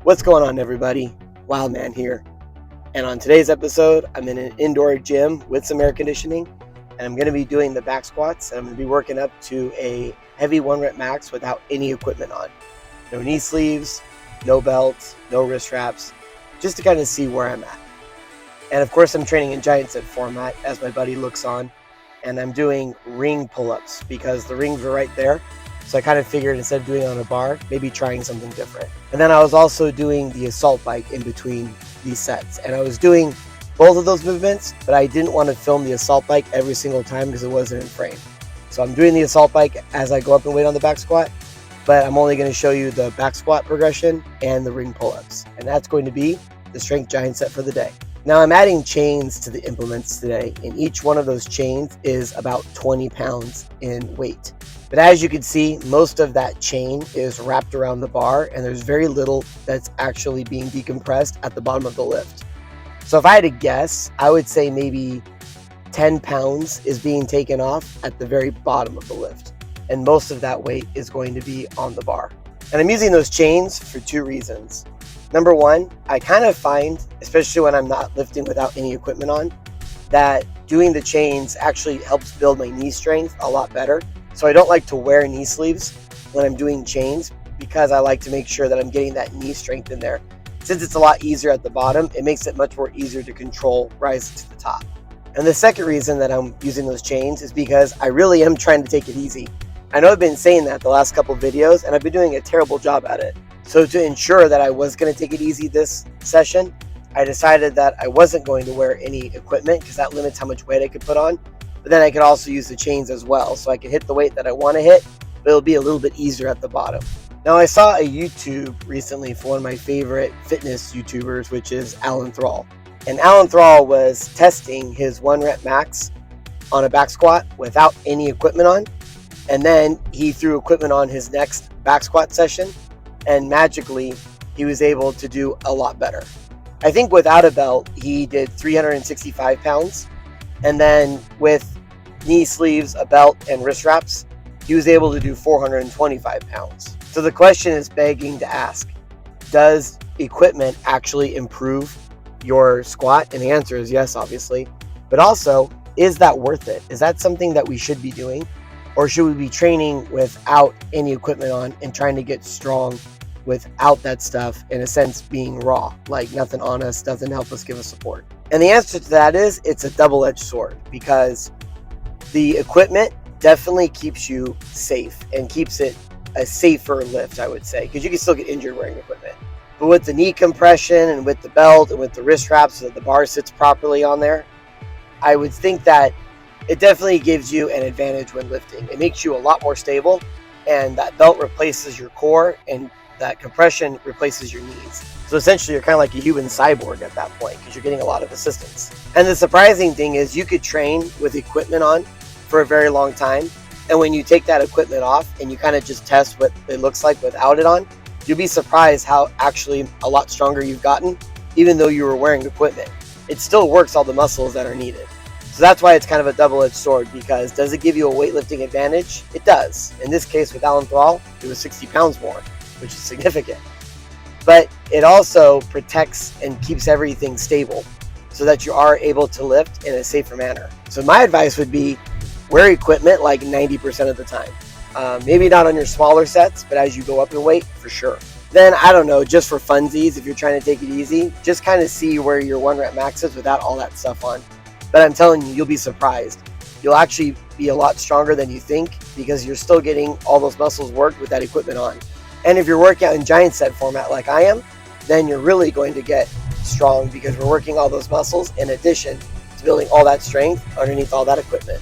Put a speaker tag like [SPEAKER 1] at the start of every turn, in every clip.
[SPEAKER 1] What's going on, everybody? WILDMAN here. And on today's episode, I'm in an indoor gym with some air conditioning, and I'm going to be doing the back squats, and I'm going to be working up to a heavy 1 rep max without any equipment on. No knee sleeves, no belts, no wrist wraps, just to kind of see where I'm at. And of course, I'm training in giant set format as my buddy looks on, and I'm doing ring pull-ups because the rings were right there. So I kind of figured instead of doing it on a bar, maybe trying something different. And then I was also doing the assault bike in between these sets. And I was doing both of those movements, but I didn't want to film the assault bike every single time because it wasn't in frame. So I'm doing the assault bike as I go up and weight on the back squat, but I'm only going to show you the back squat progression and the ring pull-ups. And that's going to be the strength giant set for the day. Now I'm adding chains to the implements today, and each one of those chains is about 20 pounds in weight. But as you can see, most of that chain is wrapped around the bar, and there's very little that's actually being decompressed at the bottom of the lift. So if I had to guess, I would say maybe 10 pounds is being taken off at the very bottom of the lift, and most of that weight is going to be on the bar. And I'm using those chains for two reasons. Number one, I kind of find, especially when I'm not lifting without any equipment on, that doing the chains actually helps build my knee strength a lot better. So I don't like to wear knee sleeves when I'm doing chains because I like to make sure that I'm getting that knee strength in there. Since it's a lot easier at the bottom, it makes it much more easier to control rising to the top. And the second reason that I'm using those chains is because I really am trying to take it easy. I know I've been saying that the last couple of videos, and I've been doing a terrible job at it. So to ensure that I was going to take it easy this session, I decided that I wasn't going to wear any equipment because that limits how much weight I could put on. But then I could also use the chains as well. So I can hit the weight that I want to hit, but it'll be a little bit easier at the bottom. Now I saw a YouTube recently for one of my favorite fitness YouTubers, which is Alan Thrall. And Alan Thrall was testing his 1 rep max on a back squat without any equipment on. And then he threw equipment on his next back squat session, and magically he was able to do a lot better. I think without a belt, he did 365 pounds. And then with knee sleeves, a belt, and wrist wraps, he was able to do 425 pounds. So the question is begging to ask, does equipment actually improve your squat? And the answer is yes, obviously. But also, is that worth it? Is that something that we should be doing? Or should we be training without any equipment on and trying to get strong without that stuff, in a sense being raw, like nothing on us, doesn't help us give us support? And the answer to that is it's a double-edged sword, because the equipment definitely keeps you safe and keeps it a safer lift, I would say, because you can still get injured wearing equipment. But with the knee compression and with the belt and with the wrist wraps so that the bar sits properly on there, I would think that it definitely gives you an advantage when lifting. It makes you a lot more stable, and that belt replaces your core and that compression replaces your knees. So essentially you're kind of like a human cyborg at that point because you're getting a lot of assistance. And the surprising thing is you could train with equipment on for a very long time, and when you take that equipment off and you kind of just test what it looks like without it on, you'll be surprised how actually a lot stronger you've gotten even though you were wearing equipment. It still works all the muscles that are needed. So that's why it's kind of a double-edged sword, because does it give you a weightlifting advantage? It does. In this case with Alan Thrall, it was 60 pounds more, which is significant. But it also protects and keeps everything stable so that you are able to lift in a safer manner. So my advice would be wear equipment like 90% of the time. Maybe not on your smaller sets, but as you go up in weight, for sure. Then, I don't know, just for funsies, if you're trying to take it easy, just kind of see where your 1 rep max is without all that stuff on. But I'm telling you, you'll be surprised. You'll actually be a lot stronger than you think because you're still getting all those muscles worked with that equipment on. And if you're working out in giant set format like I am, then you're really going to get strong because we're working all those muscles in addition to building all that strength underneath all that equipment.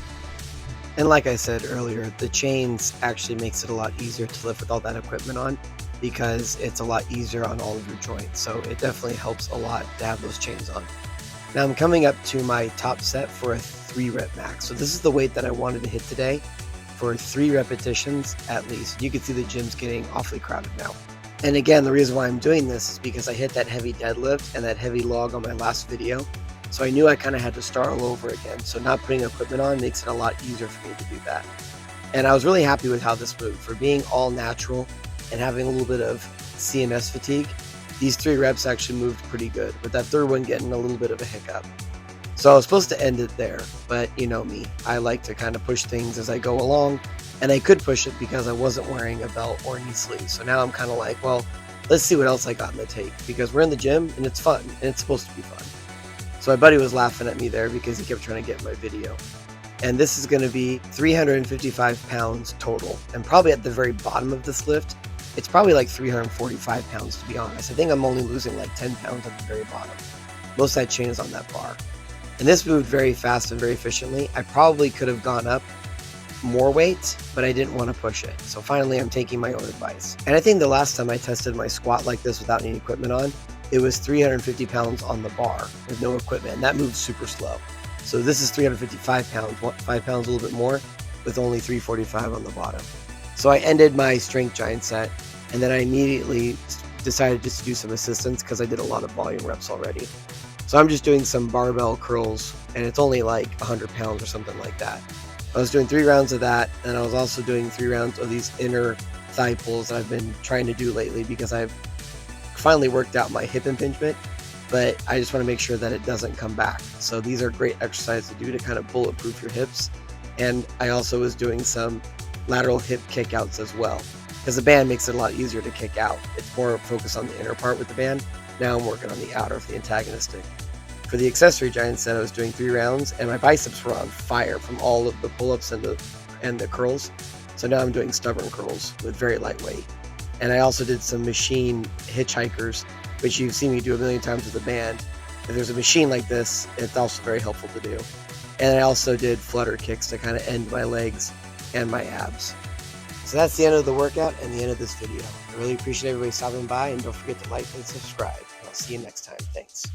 [SPEAKER 1] And like I said earlier, the chains actually makes it a lot easier to lift with all that equipment on because it's a lot easier on all of your joints. So it definitely helps a lot to have those chains on. Now I'm coming up to my top set for a 3 rep max. So this is the weight that I wanted to hit today for 3 repetitions at least. You can see the gym's getting awfully crowded now. And again, the reason why I'm doing this is because I hit that heavy deadlift and that heavy log on my last video. So I knew I kind of had to start all over again. So not putting equipment on makes it a lot easier for me to do that. And I was really happy with how this moved. For being all natural and having a little bit of CMS fatigue, these 3 reps actually moved pretty good, with that third one getting a little bit of a hiccup. So I was supposed to end it there, but you know me, I like to kind of push things as I go along, and I could push it because I wasn't wearing a belt or knee sleeves. So now I'm kind of like, well, let's see what else I got in the tank, because we're in the gym and it's fun, and it's supposed to be fun. So my buddy was laughing at me there because he kept trying to get my video. And this is going to be 355 pounds total. And probably at the very bottom of this lift, it's probably like 345 pounds, to be honest. I think I'm only losing like 10 pounds at the very bottom. Most of that chain is on that bar. And this moved very fast and very efficiently. I probably could have gone up more weight, but I didn't want to push it. So finally, I'm taking my own advice. And I think the last time I tested my squat like this without any equipment on, it was 350 pounds on the bar with no equipment. And that moved super slow. So this is 355 pounds, 5 pounds a little bit more, with only 345 on the bottom. So I ended my strength giant set, and then I immediately decided just to do some assistance because I did a lot of volume reps already. So I'm just doing some barbell curls, and it's only like 100 pounds or something like that. I was doing 3 rounds of that, and I was also doing 3 rounds of these inner thigh pulls that I've been trying to do lately because I've finally worked out my hip impingement, but I just want to make sure that it doesn't come back. So these are great exercises to do to kind of bulletproof your hips. And I also was doing some lateral hip kickouts as well, because the band makes it a lot easier to kick out. It's more focused on the inner part with the band. Now I'm working on the outer of the antagonistic. For the accessory giant set, I was doing 3 rounds, and my biceps were on fire from all of the pull-ups and the curls. So now I'm doing stubborn curls with very lightweight. And I also did some machine hitchhikers, which you've seen me do a million times with the band. If there's a machine like this, it's also very helpful to do. And I also did flutter kicks to kind of end my legs and my abs. So that's the end of the workout and the end of this video. I really appreciate everybody stopping by, and don't forget to like and subscribe. I'll see you next time. Thanks.